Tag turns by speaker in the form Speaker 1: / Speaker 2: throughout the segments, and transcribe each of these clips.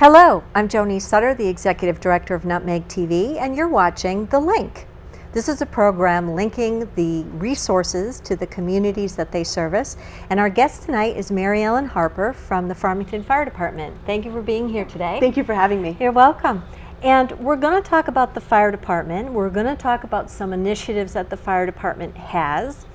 Speaker 1: Hello, I'm Joanie Sutter, the Executive Director of Nutmeg TV, and you're watching The Link. This is a program linking the resources to the communities that they service. And our guest tonight is Mary Ellen Harper from the Farmington Fire Department. Thank you for being here today.
Speaker 2: Thank you for having me.
Speaker 1: You're welcome. And we're going to talk about the fire department. We're going to talk about some initiatives that the fire department has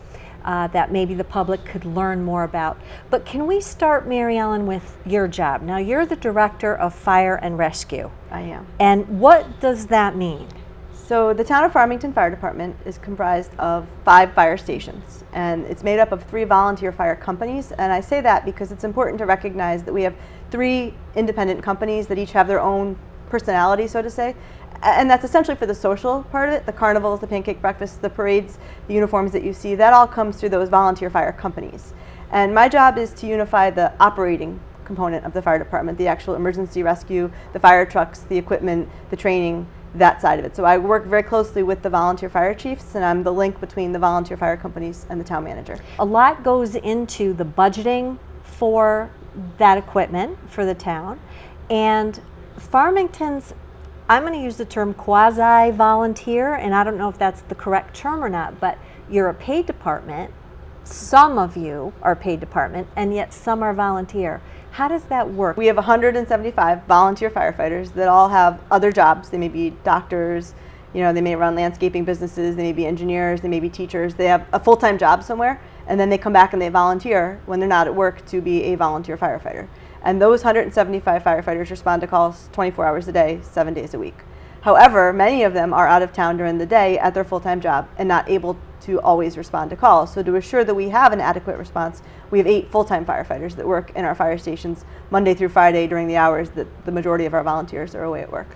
Speaker 1: that maybe the public could learn more about. But can we start, Mary Ellen, with your job? Now, you're the Director of Fire and Rescue.
Speaker 2: I am.
Speaker 1: And what does that mean?
Speaker 2: So the town of Farmington Fire Department is comprised of 5 fire stations, and it's made up of 3 volunteer fire companies. And I say that because it's important to recognize that we have 3 independent companies that each have their own personality, so to say. And that's essentially for the social part of it, the carnivals, the pancake breakfasts, the parades, the uniforms that you see, that all comes through those volunteer fire companies. And my job is to unify the operating component of the fire department, the actual emergency rescue, the fire trucks, the equipment, the training, that side of it. So I work very closely with the volunteer fire chiefs, and I'm the link between the volunteer fire companies and the town manager.
Speaker 1: A lot goes into the budgeting for that equipment for the town, and Farmington's, I'm going to use the term quasi-volunteer, and I don't know if that's the correct term or not, but you're a paid department. Some of you are a paid department, and yet some are volunteer. How does that work?
Speaker 2: We have 175 volunteer firefighters that all have other jobs. They may be doctors, they may run landscaping businesses, they may be engineers, they may be teachers. They have a full-time job somewhere, and then they come back and they volunteer when they're not at work to be a volunteer firefighter. And those 175 firefighters respond to calls 24 hours a day, 7 days a week. However, many of them are out of town during the day at their full-time job and not able to always respond to calls. So to assure that we have an adequate response, we have 8 full-time firefighters that work in our fire stations Monday through Friday during the hours that the majority of our volunteers are away at work.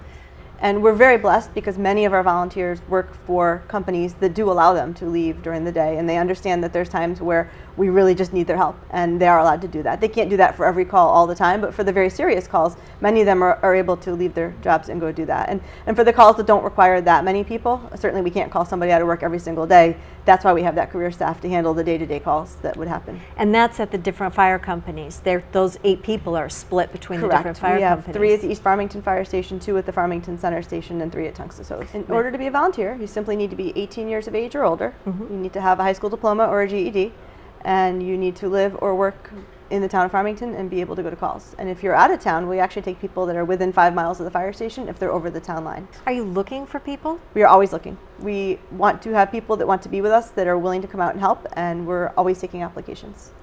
Speaker 2: And we're very blessed because many of our volunteers work for companies that do allow them to leave during the day, and they understand that there's times where we really just need their help, and they are allowed to do that. They can't do that for every call all the time, but for the very serious calls, many of them are able to leave their jobs and go do that. And for the calls that don't require that many people, certainly we can't call somebody out of work every single day. That's why we have that career staff to handle the day-to-day calls that would happen.
Speaker 1: And that's at the different fire companies. Those 8 people are split between
Speaker 2: Correct.
Speaker 1: The different fire companies.
Speaker 2: We have 3 at the East Farmington Fire Station, 2 at the Farmington Center Station, and 3 at Tungus. In order to be a volunteer, you simply need to be 18 years of age or older. You need to have a high school diploma or a GED, and you need to live or work in the town of Farmington and be able to go to calls. And if you're out of town, we actually take people that are within 5 miles of the fire station if they're over the town line.
Speaker 1: Are you looking for people?
Speaker 2: We are always looking. We want to have people that want to be with us, that are willing to come out and help, and we're always taking applications.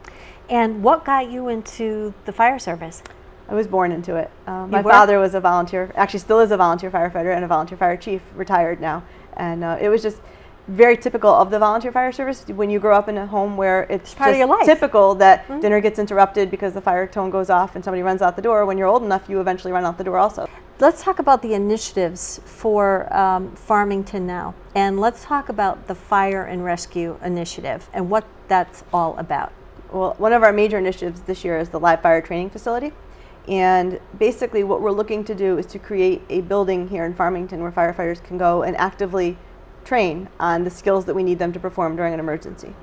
Speaker 1: And what got you into the fire service?
Speaker 2: I was born into it. My father was a volunteer, actually still is a volunteer firefighter and a volunteer fire chief, retired now. And it was just very typical of the volunteer fire service when you grow up in a home where it's
Speaker 1: part of your life.
Speaker 2: Typical that dinner gets interrupted because the fire tone goes off and somebody runs out the door. When you're old enough, you eventually run out the door also.
Speaker 1: Let's talk about the initiatives for Farmington now. And let's talk about the Fire and Rescue Initiative and what that's all about.
Speaker 2: Well, one of our major initiatives this year is the live fire training facility. And basically what we're looking to do is to create a building here in Farmington where firefighters can go and actively train on the skills that we need them to perform during an emergency.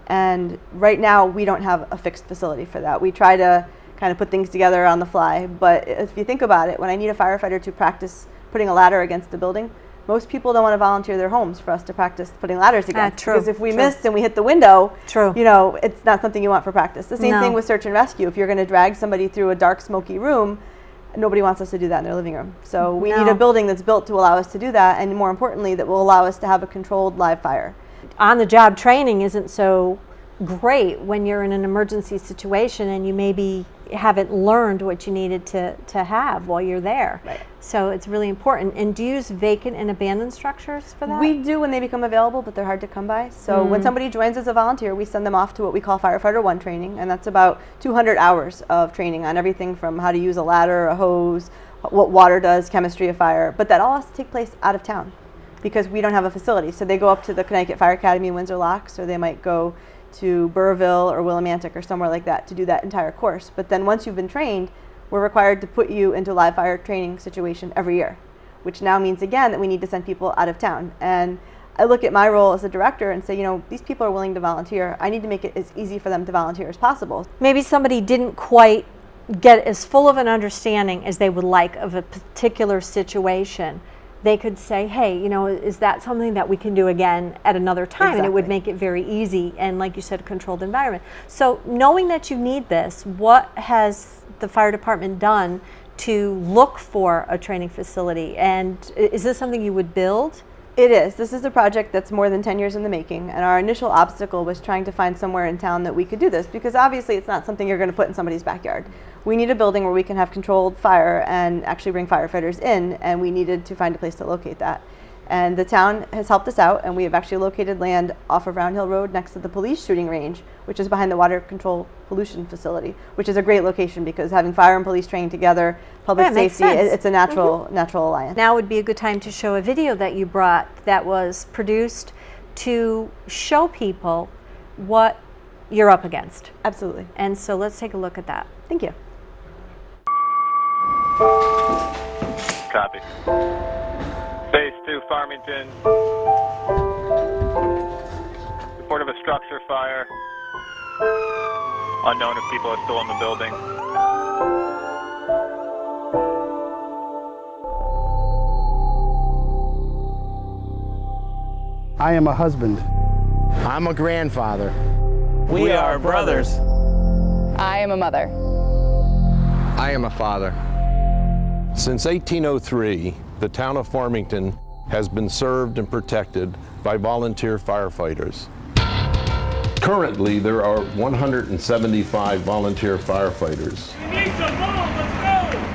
Speaker 2: And right now we don't have a fixed facility for that. We try to kind of put things together on the fly, but if you think about it, when I need a firefighter to practice putting a ladder against the building, most people don't want to volunteer their homes for us to practice putting ladders against.
Speaker 1: True,
Speaker 2: because if we miss and we hit the window,
Speaker 1: true.
Speaker 2: It's not something you want for practice. The same thing with search and rescue. If you're going to drag somebody through a dark, smoky room, nobody wants us to do that in their living room. So we need a building that's built to allow us to do that, and more importantly, that will allow us to have a controlled live fire.
Speaker 1: On-the-job training isn't so great when you're in an emergency situation and you maybe haven't learned what you needed to have while you're there.
Speaker 2: Right.
Speaker 1: So it's really important. And do you use vacant and abandoned structures for that?
Speaker 2: We do when they become available, but they're hard to come by. So when somebody joins as a volunteer, we send them off to what we call Firefighter 1 training, and that's about 200 hours of training on everything from how to use a ladder, a hose, what water does, chemistry of fire. But that all has to take place out of town because we don't have a facility. So they go up to the Connecticut Fire Academy in Windsor Locks, or they might go to Burrville or Willimantic or somewhere like that to do that entire course. But then once you've been trained, we're required to put you into a live fire training situation every year, which now means again that we need to send people out of town. And I look at my role as a director and say, these people are willing to volunteer. I need to make it as easy for them to volunteer as possible.
Speaker 1: Maybe somebody didn't quite get as full of an understanding as they would like of a particular situation, they could say, hey, you know, is that something that we can do again at another time?
Speaker 2: Exactly.
Speaker 1: And it would make it very easy and, like you said, a controlled environment. So knowing that you need this, what has the fire department done to look for a training facility? And is this something you would build?
Speaker 2: It is. This is a project that's more than 10 years in the making, and our initial obstacle was trying to find somewhere in town that we could do this, because obviously it's not something you're going to put in somebody's backyard. We need a building where we can have controlled fire and actually bring firefighters in, and we needed to find a place to locate that. And the town has helped us out, and we have actually located land off of Round Hill Road next to the police shooting range, which is behind the water control pollution facility, which is a great location because having fire and police training together, public safety, it's a natural alliance.
Speaker 1: Now would be a good time to show a video that you brought that was produced to show people what you're up against.
Speaker 2: Absolutely.
Speaker 1: And so let's take a look at that.
Speaker 2: Thank you.
Speaker 3: Copy. Phase 2, Farmington. Report of a structure fire. Unknown if people are still in the building.
Speaker 4: I am a husband.
Speaker 5: I'm a grandfather.
Speaker 6: We are brothers.
Speaker 7: I am a mother.
Speaker 5: I am a father.
Speaker 8: Since 1803, the town of Farmington has been served and protected by volunteer firefighters. Currently, there are 175 volunteer firefighters,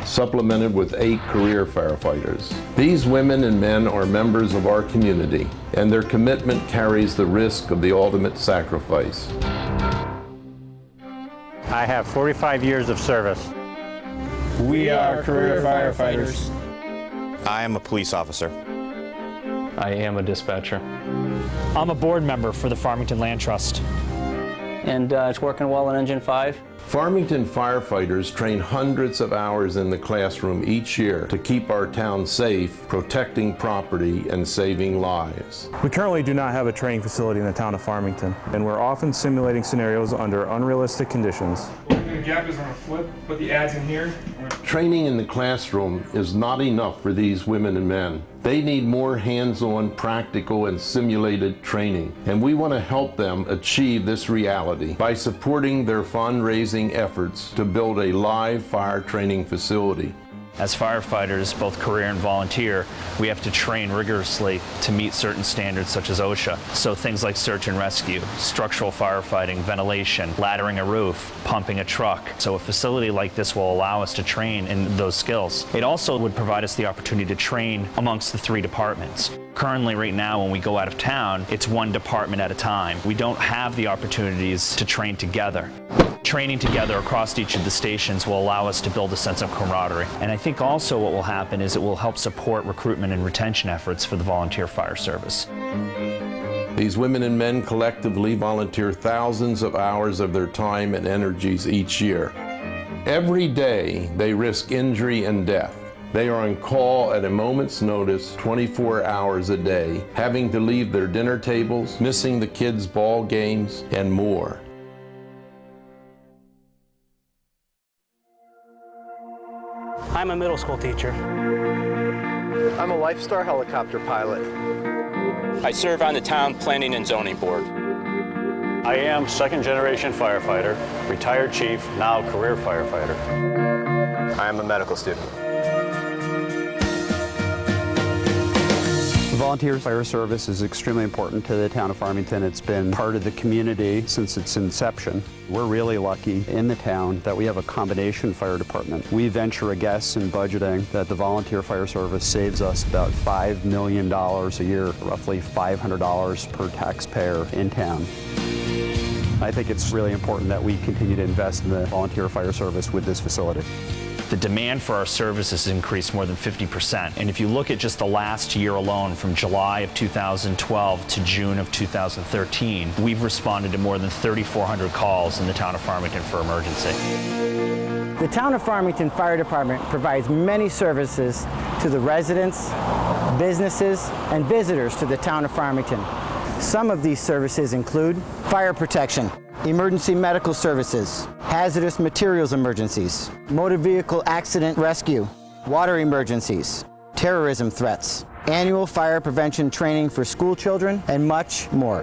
Speaker 8: supplemented with 8 career firefighters. These women and men are members of our community, and their commitment carries the risk of the ultimate sacrifice.
Speaker 6: I have 45 years of service.
Speaker 9: We are career firefighters.
Speaker 10: I am a police officer.
Speaker 11: I am a dispatcher.
Speaker 12: I'm a board member for the Farmington Land Trust.
Speaker 11: And it's working well in Engine 5.
Speaker 8: Farmington firefighters train hundreds of hours in the classroom each year to keep our town safe, protecting property and saving lives.
Speaker 9: We currently do not have a training facility in the town of Farmington, and we're often simulating scenarios under unrealistic conditions.
Speaker 13: The gap is on a flip, put the ads in here.
Speaker 8: Training in the classroom is not enough for these women and men. They need more hands-on, practical, and simulated training, and we want to help them achieve this reality by supporting their fundraising efforts to build a live fire training facility.
Speaker 12: As firefighters, both career and volunteer, we have to train rigorously to meet certain standards such as OSHA. So things like search and rescue, structural firefighting, ventilation, laddering a roof, pumping a truck. So a facility like this will allow us to train in those skills. It also would provide us the opportunity to train amongst the 3 departments. Currently, right now, when we go out of town, it's one department at a time. We don't have the opportunities to train together. Training together across each of the stations will allow us to build a sense of camaraderie. And I think also what will happen is it will help support recruitment and retention efforts for the volunteer fire service.
Speaker 8: These women and men collectively volunteer thousands of hours of their time and energies each year. Every day, they risk injury and death. They are on call at a moment's notice 24 hours a day, having to leave their dinner tables, missing the kids' ball games, and more.
Speaker 14: I'm a middle school teacher.
Speaker 5: I'm a Lifestar helicopter pilot.
Speaker 10: I serve on the town planning and zoning board.
Speaker 15: I am second-generation firefighter, retired chief, now career firefighter.
Speaker 10: I am a medical student.
Speaker 4: The volunteer fire service is extremely important to the town of Farmington. It's been part of the community since its inception. We're really lucky in the town that we have a combination fire department. We venture a guess in budgeting that the volunteer fire service saves us about $5 million a year, roughly $500 per taxpayer in town. I think it's really important that we continue to invest in the volunteer fire service with this facility.
Speaker 12: The demand for our services has increased more than 50%. And if you look at just the last year alone, from July of 2012 to June of 2013, we've responded to more than 3,400 calls in the town of Farmington for emergency.
Speaker 16: The town of Farmington Fire Department provides many services to the residents, businesses, and visitors to the town of Farmington. Some of these services include fire protection, emergency medical services, hazardous materials emergencies, motor vehicle accident rescue, water emergencies, terrorism threats, annual fire prevention training for school children, and much more.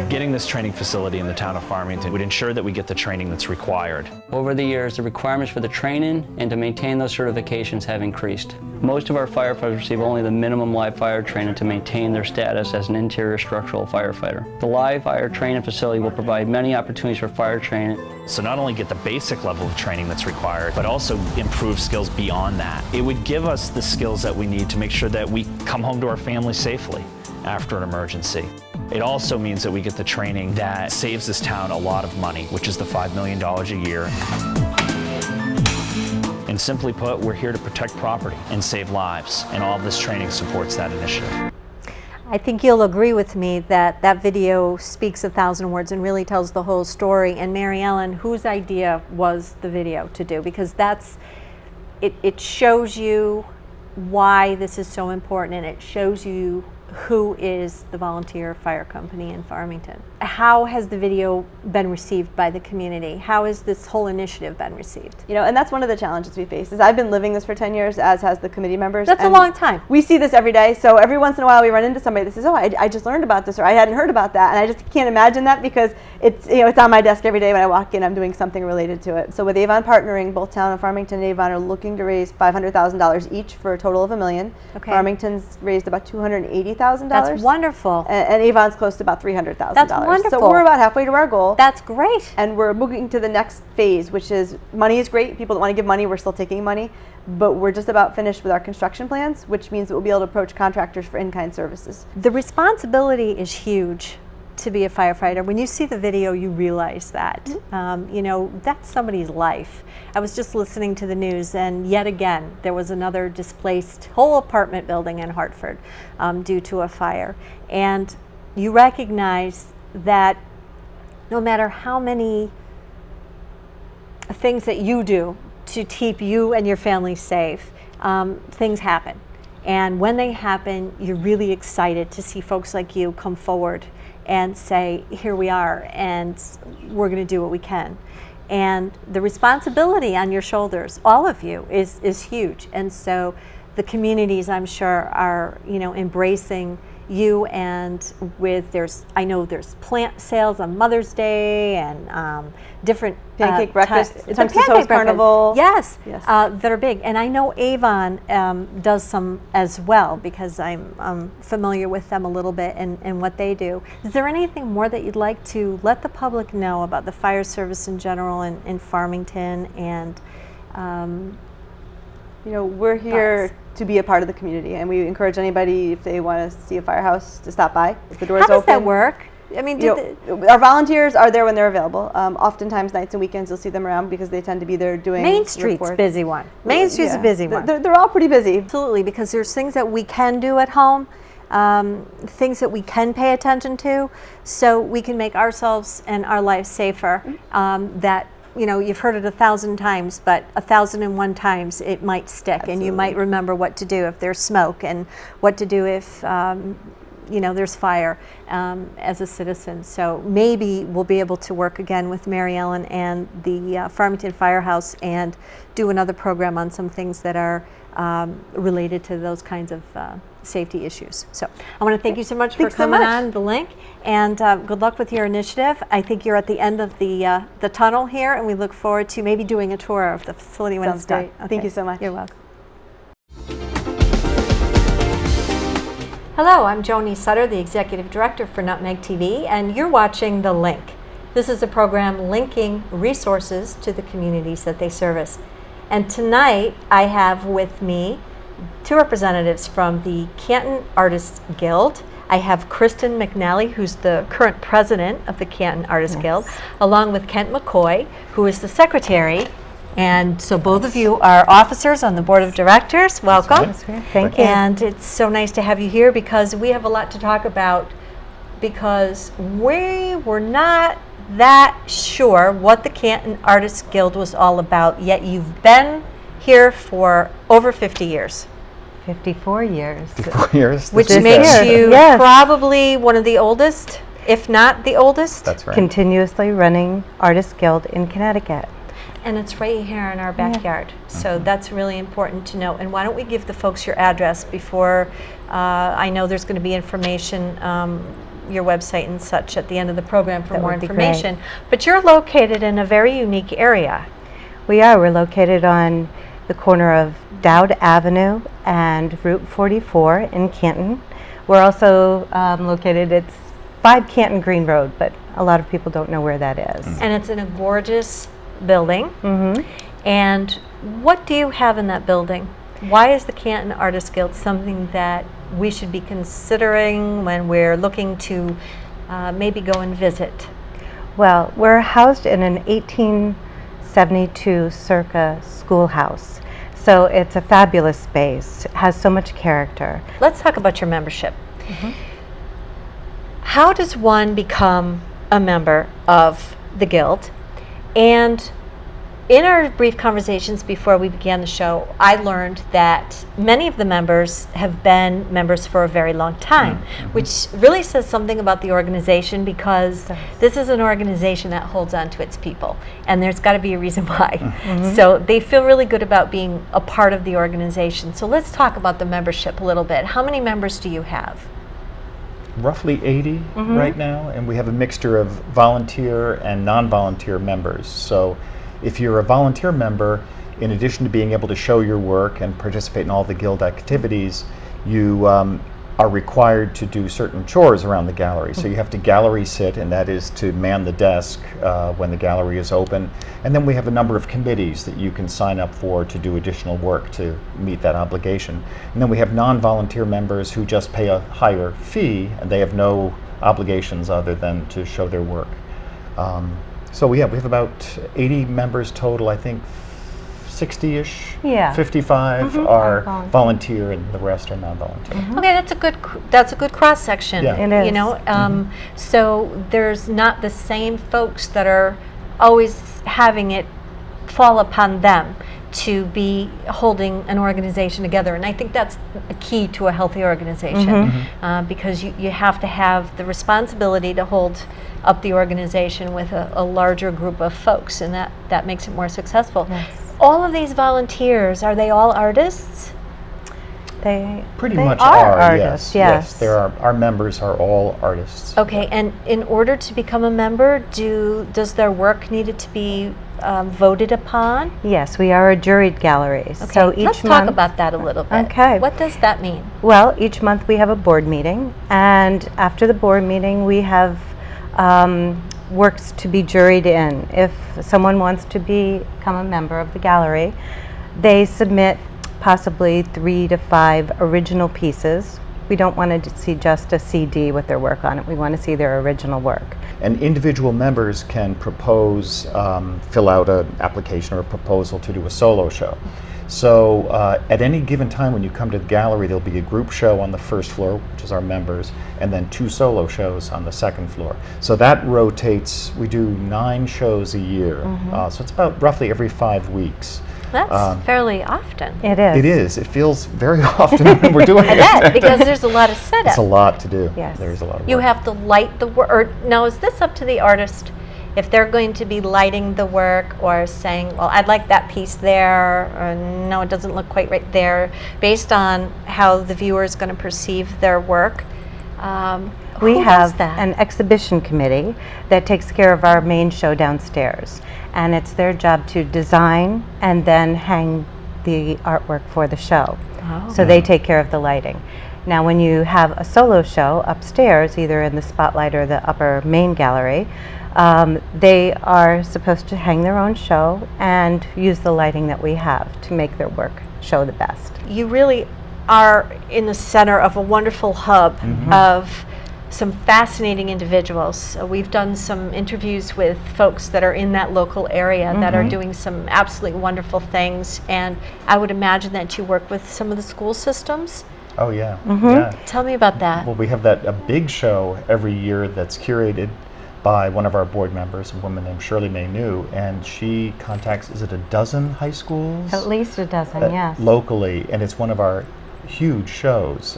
Speaker 12: Getting this training facility in the town of Farmington would ensure that we get the training that's required.
Speaker 11: Over the years, the requirements for the training and to maintain those certifications have increased. Most of our firefighters receive only the minimum live fire training to maintain their status as an interior structural firefighter. The live fire training facility will provide many opportunities for fire training.
Speaker 12: So not only get the basic level of training that's required, but also improve skills beyond that. It would give us the skills that we need to make sure that we come home to our family safely after an emergency. It also means that we get the training that saves this town a lot of money, which is the $5 million a year. And simply put, we're here to protect property and save lives, and all of this training supports that initiative.
Speaker 1: I think you'll agree with me that that video speaks 1,000 words and really tells the whole story. And Mary Ellen, whose idea was the video to do? Because it shows you why this is so important, and it shows you who is the volunteer fire company in Farmington. How has the video been received by the community? How has this whole initiative been received?
Speaker 2: You know, and that's one of the challenges we face. Is I've been living this for 10 years, as has the committee members.
Speaker 1: That's a long time.
Speaker 2: We see this every day, so every once in a while we run into somebody that says, oh, I just learned about this, or I hadn't heard about that, and I just can't imagine that because it's, you know, it's on my desk every day when I walk in, I'm doing something related to it. So with Avon partnering, both town of Farmington and Avon are looking to raise $500,000 each for a total of $1 million.
Speaker 1: Okay.
Speaker 2: Farmington's raised about $280,000.
Speaker 1: That's wonderful.
Speaker 2: And Avon's close to about $300,000.
Speaker 1: That's wonderful.
Speaker 2: So we're about halfway to our goal.
Speaker 1: That's great.
Speaker 2: And we're moving to the next phase, which is money is great. People that want to give money, we're still taking money. But we're just about finished with our construction plans, which means that we'll be able to approach contractors for in-kind services.
Speaker 1: The responsibility is huge to be a firefighter. When you see the video, you realize that. You know, that's somebody's life. I was just listening to the news, and yet again, there was another displaced whole apartment building in Hartford due to a fire. And you recognize that no matter how many things that you do to keep you and your family safe, things happen. And when they happen, you're really excited to see folks like you come forward and say, here we are, and we're going to do what we can. And the responsibility on your shoulders, all of you, is huge. And so the communities, I'm sure, are, you know, embracing you, and I know there's plant sales on Mother's Day and different
Speaker 2: pancake breakfast,
Speaker 1: the pancake
Speaker 2: carnival.
Speaker 1: Yes, that are big. And I know Avon does some as well, because I'm familiar with them a little bit and what they do. Is there anything more that you'd like to let the public know about the fire service in general in Farmington? And
Speaker 2: you know, we're here to be a part of the community, and we encourage anybody, if they want to see a firehouse, to stop by. If the door's open.
Speaker 1: How does that work? I mean,
Speaker 2: our volunteers are there when they're available. Oftentimes, nights and weekends, you'll see them around because they tend to be there doing
Speaker 1: Main Street's a busy one. Main Street's a busy one.
Speaker 2: They're all pretty busy.
Speaker 1: Absolutely, because there's things that we can do at home, things that we can pay attention to, so we can make ourselves and our lives safer. That, you know, you've heard it 1,000 times, but 1,001 times it might stick. Absolutely. And you might remember what to do if there's smoke, and what to do if you know, there's fire as a citizen. So maybe we'll be able to work again with Mary Ellen and the Farmington Firehouse and do another program on some things that are related to those kinds of safety issues. So I want to thank you so much for coming on The Link, and good luck with your initiative. I think you're at the end of the tunnel here, and we look forward to maybe doing a tour of the facility when it's done.
Speaker 2: Sounds great. Thank you so much.
Speaker 1: You're welcome. Hello, I'm Joanie Sutter, the Executive Director for Nutmeg TV, and you're watching The Link. This is a program linking resources to the communities that they service. And tonight I have with me two representatives from the Canton Artists Guild. I have Kristen McNally, who's the current president of the Canton Artists Guild, along with Kent McCoy, who is the secretary. And so both of you are officers on the board of directors. Welcome.
Speaker 17: Thank you.
Speaker 1: And it's so nice to have you here, because we have a lot to talk about, because we were not that sure what the Canton Artists Guild was all about, yet you've been here for over 50 years.
Speaker 17: 54 years.
Speaker 18: 54 years.
Speaker 1: Which makes you probably one of the oldest if not the oldest.
Speaker 17: That's right.
Speaker 18: Continuously running Artist Guild in Connecticut.
Speaker 1: And it's right here in our backyard. So that's really important to know. And why don't we give the folks your address before, I know there's going to be information, your website and such at the end of the program for more information. But you're located in a very unique area.
Speaker 18: We are. We're located on the corner of Dowd Avenue and Route 44 in Canton. We're also located, it's 5 Canton Green Road, but a lot of people don't know where that is.
Speaker 1: And it's in a gorgeous building. And what do you have in that building? Why is the Canton Artist Guild something that we should be considering when we're looking to maybe go and visit?
Speaker 18: Well, we're housed in an 1872 circa schoolhouse. So it's a fabulous space, it has so much character.
Speaker 1: Let's talk about your membership. How does one become a member of the Guild? And in our brief conversations before we began the show, I learned that many of the members have been members for a very long time, which really says something about the organization, because this is an organization that holds on to its people, and there's got to be a reason why. So they feel really good about being a part of the organization. So let's talk about the membership a little bit. How many members do you have?
Speaker 17: Roughly 80 right now, and we have a mixture of volunteer and non-volunteer members. So if you're a volunteer member, in addition to being able to show your work and participate in all the Guild activities, you are required to do certain chores around the gallery. So you have to gallery sit, and that is to man the desk when the gallery is open. And then we have a number of committees that you can sign up for to do additional work to meet that obligation. And then we have non-volunteer members who just pay a higher fee, and they have no obligations other than to show their work. So yeah, we have about 80 members total. I think 60-ish, 55 are volunteer, and the rest are non-volunteer.
Speaker 1: Okay, that's a good cross section.
Speaker 18: It is.
Speaker 1: You know, so there's not the same folks that are always having it fall upon them to be holding an organization together, and I think that's a key to a healthy organization, because you have to have the responsibility to hold up the organization with a larger group of folks, and that makes it more successful. All of these volunteers, are they all artists?
Speaker 18: They
Speaker 17: pretty much are artists. Yes. Our members are all artists.
Speaker 1: Okay, and in order to become a member, does their work needed to be voted upon?
Speaker 18: Yes, we are a juried gallery.
Speaker 1: Okay,
Speaker 18: so
Speaker 1: let's talk about that a little bit.
Speaker 18: Okay.
Speaker 1: What does that mean?
Speaker 18: Well, each month we have a board meeting, and after the board meeting we have works to be juried in. If someone wants to become a member of the gallery, they submit possibly 3 to 5 original pieces. We don't want to see just a CD with their work on it. We want to see their original work.
Speaker 17: And individual members can propose, fill out an application or a proposal to do a solo show. So at any given time when you come to the gallery, there'll be a group show on the first floor, which is our members, and then 2 solo shows on the second floor. So that rotates. We do 9 shows a year. So it's about roughly every 5 weeks.
Speaker 1: That's fairly often.
Speaker 18: It is.
Speaker 17: It is. It feels very often when we're doing it.
Speaker 1: I bet, because there's a lot of setup.
Speaker 17: It's a lot to do.
Speaker 18: Yes.
Speaker 17: There's a lot of work.
Speaker 1: You have to light the work. Or now, is this up to the artist? If they're going to be lighting the work or saying, well, I'd like that piece there, or no, it doesn't look quite right there, based on how the viewer is going to perceive their work.
Speaker 18: We have an exhibition committee that takes care of our main show downstairs, and it's their job to design and then hang the artwork for the show. So they take care of the lighting. Now when you have a solo show upstairs, either in the spotlight or the upper main gallery, they are supposed to hang their own show and use the lighting that we have to make their work show the best.
Speaker 1: You really are in the center of a wonderful hub of some fascinating individuals. We've done some interviews with folks that are in that local area that are doing some absolutely wonderful things, and I would imagine that you work with some of the school systems.
Speaker 17: Oh yeah. Yeah.
Speaker 1: Tell me about that.
Speaker 17: Well, we have a big show every year that's curated by one of our board members, a woman named Shirley May New, and she contacts, is it a dozen high schools?
Speaker 18: At least a dozen, yes.
Speaker 17: Locally, and it's one of our huge shows.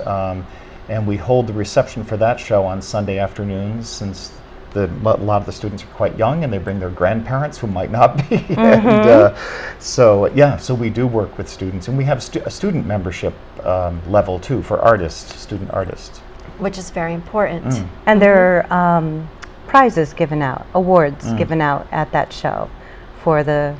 Speaker 17: And we hold the reception for that show on Sunday afternoons, since a lot of the students are quite young and they bring their grandparents who might not be. And, so we do work with students, and we have a student membership level too for student artists.
Speaker 1: Which is very important.
Speaker 18: And there are prizes given out, awards given out at that show for the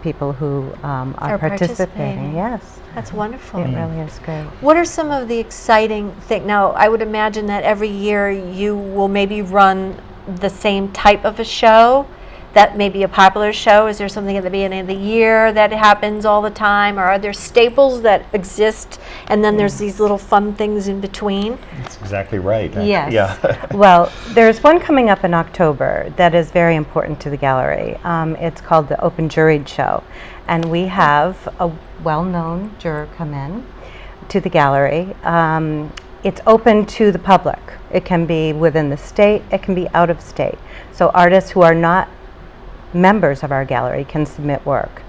Speaker 18: people who are participating. Yes.
Speaker 1: That's wonderful.
Speaker 18: It really is great.
Speaker 1: What are some of the exciting things? Now, I would imagine that every year you will maybe run the same type of a show, that may be a popular show. Is there something at the beginning of the year that happens all the time, or are there staples that exist and then there's these little fun things in between?
Speaker 17: That's exactly right.
Speaker 18: Yes.
Speaker 17: Yeah.
Speaker 18: Well, there's one coming up in October that is very important to the gallery. It's called the Open Juried Show, and we have a well-known juror come in to the gallery. It's open to the public. It can be within the state, it can be out of state. So artists who are not members of our gallery can submit work.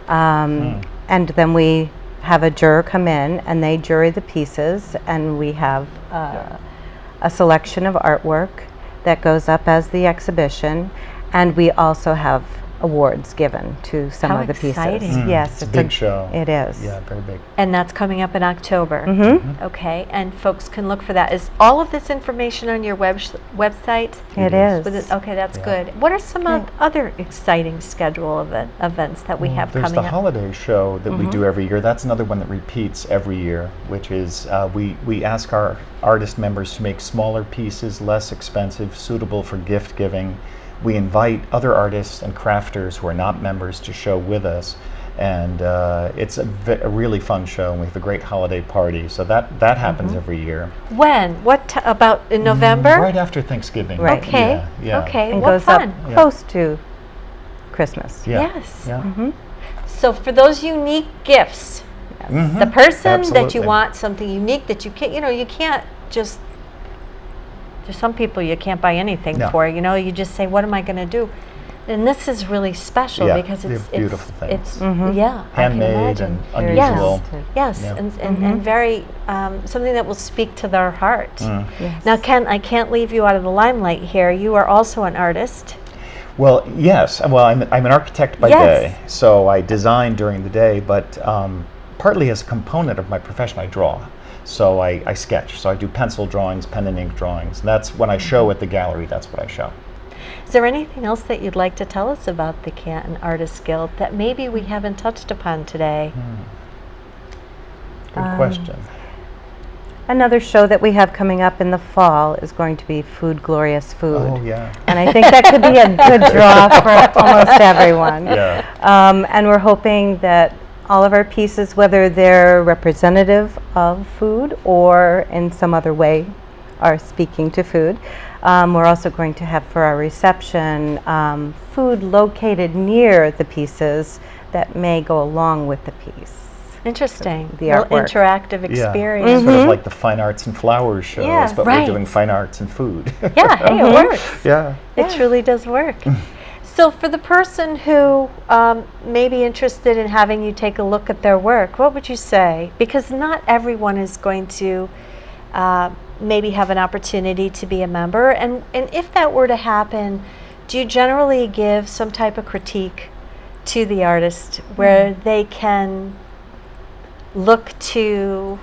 Speaker 18: And then we have a juror come in and they jury the pieces, and we have a selection of artwork that goes up as the exhibition, and we also have awards given to some of the pieces. Yes,
Speaker 17: it's a big show.
Speaker 18: It is.
Speaker 17: Yeah, very big.
Speaker 1: And that's coming up in October. Okay, and folks can look for that. Is all of this information on your website?
Speaker 18: It is.
Speaker 1: Okay, that's good. What are some other exciting schedule events that we have coming up?
Speaker 17: There's the holiday show that we do every year. That's another one that repeats every year, which is we ask our artist members to make smaller pieces, less expensive, suitable for gift giving. We invite other artists and crafters who are not members to show with us, and it's a really fun show, and we have a great holiday party. So that happens every year.
Speaker 1: When? About in November?
Speaker 17: Right after Thanksgiving.
Speaker 18: Right.
Speaker 1: Okay.
Speaker 17: Yeah.
Speaker 1: Okay.
Speaker 18: And
Speaker 1: What
Speaker 18: goes
Speaker 1: fun.
Speaker 18: up close to Christmas.
Speaker 17: Yeah.
Speaker 1: Yes.
Speaker 17: Yeah.
Speaker 1: So for those unique gifts, the person that you
Speaker 17: Absolutely.
Speaker 1: want something unique that you can't, you can't just. There's some people you can't buy anything for. You just say, "What am I going to do?" And this is really special because it's
Speaker 17: beautiful things.
Speaker 1: It's yeah,
Speaker 17: handmade
Speaker 1: I can imagine.
Speaker 17: and unusual.
Speaker 1: Yes,
Speaker 17: Yeah.
Speaker 1: and very something that will speak to their heart.
Speaker 18: Yes.
Speaker 1: Now, Ken, I can't leave you out of the limelight here. You are also an artist.
Speaker 17: Well, yes. Well, I'm an architect by day, so I design during the day, but partly as a component of my profession, I draw. So I sketch. So I do pencil drawings, pen and ink drawings. And that's when I show at the gallery, that's what I show.
Speaker 1: Is there anything else that you'd like to tell us about the Canton Artists Guild that maybe we haven't touched upon today?
Speaker 17: Good question.
Speaker 18: Another show that we have coming up in the fall is going to be Food Glorious Food.
Speaker 17: Oh, yeah.
Speaker 18: And I think that could be a good draw for almost everyone.
Speaker 17: Yeah.
Speaker 18: And we're hoping that all of our pieces, whether they're representative of food or in some other way are speaking to food. We're also going to have for our reception food located near the pieces that may go along with the piece.
Speaker 1: Interesting.
Speaker 18: The
Speaker 1: Real
Speaker 18: artwork.
Speaker 1: interactive experience.
Speaker 17: Sort of like the Fine Arts and Flowers shows,
Speaker 1: Yeah,
Speaker 17: but
Speaker 1: right.
Speaker 17: we're doing fine arts and food.
Speaker 1: Yeah, hey, it works.
Speaker 17: Yeah.
Speaker 1: It truly does work. So for the person who may be interested in having you take a look at their work, what would you say? Because not everyone is going to maybe have an opportunity to be a member. And if that were to happen, do you generally give some type of critique to the artist where they can look to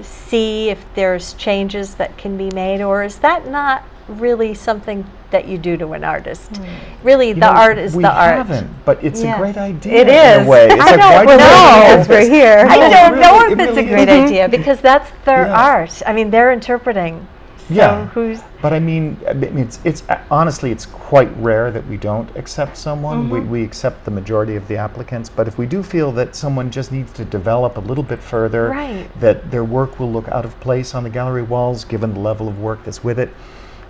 Speaker 1: see if there's changes that can be made, or is that not really something that you do to an artist? Really, the art is the art.
Speaker 17: We haven't, but it's a great idea.
Speaker 18: It is.
Speaker 17: In a way. It's
Speaker 18: I don't know because we're here.
Speaker 1: I don't know if
Speaker 17: it
Speaker 1: it's
Speaker 17: really
Speaker 1: a great
Speaker 17: is.
Speaker 1: idea because that's their art. I mean, they're interpreting. So who's?
Speaker 17: But I mean, it's honestly, it's quite rare that we don't accept someone. We accept the majority of the applicants, but if we do feel that someone just needs to develop a little bit further, that their work will look out of place on the gallery walls given the level of work that's with it.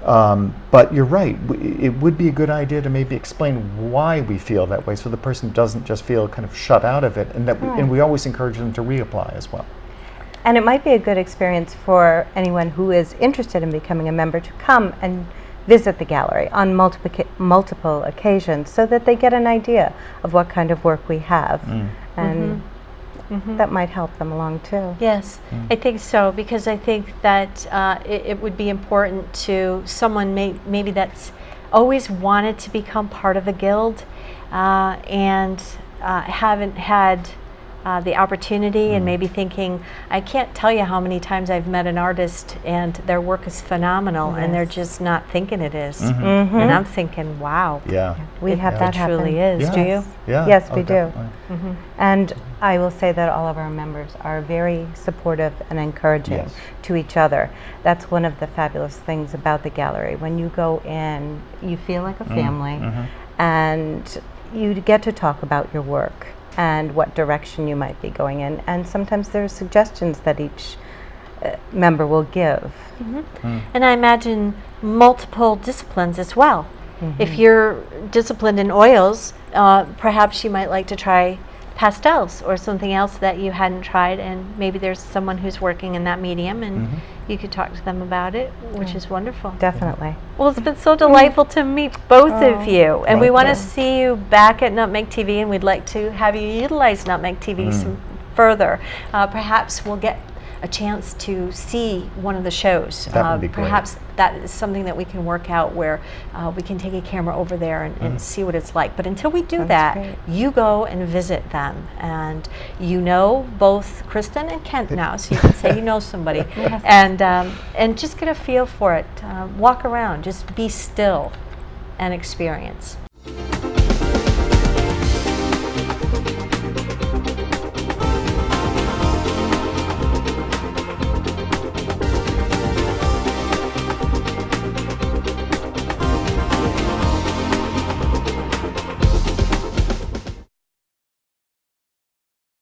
Speaker 17: But you're right, it would be a good idea to maybe explain why we feel that way so the person doesn't just feel kind of shut out of it, and that and we always encourage them to reapply as well.
Speaker 18: And it might be a good experience for anyone who is interested in becoming a member to come and visit the gallery on multiple occasions so that they get an idea of what kind of work we have. And that might help them along too.
Speaker 1: Yes, I think so, because I think that it would be important to someone maybe that's always wanted to become part of a guild and haven't had the opportunity, and maybe thinking, I can't tell you how many times I've met an artist and their work is phenomenal and they're just not thinking it is. And I'm thinking, wow,
Speaker 18: we have that
Speaker 1: truly
Speaker 18: happen.
Speaker 1: is. Do you?
Speaker 17: Yeah.
Speaker 18: Yes, we do. And I will say that all of our members are very supportive and encouraging to each other. That's one of the fabulous things about the gallery. When you go in, you feel like a family, and you get to talk about your work and what direction you might be going in. And sometimes there's suggestions that each member will give.
Speaker 1: And I imagine multiple disciplines as well. If you're disciplined in oils, perhaps you might like to try pastels or something else that you hadn't tried, and maybe there's someone who's working in that medium, and you could talk to them about it, which is wonderful.
Speaker 18: Definitely.
Speaker 1: Well, it's been so delightful to meet both of you, and we want to see you back at Nutmeg TV, and we'd like to have you utilize Nutmeg TV some further. Perhaps we'll get a chance to see one of the shows.
Speaker 17: That would be great.
Speaker 1: Perhaps that is something that we can work out, where we can take a camera over there and see what it's like. But until we do that, you go and visit them. And you know both Kristen and Kent now, so you can say you know somebody. And just get a feel for it. Walk around, just be still and experience.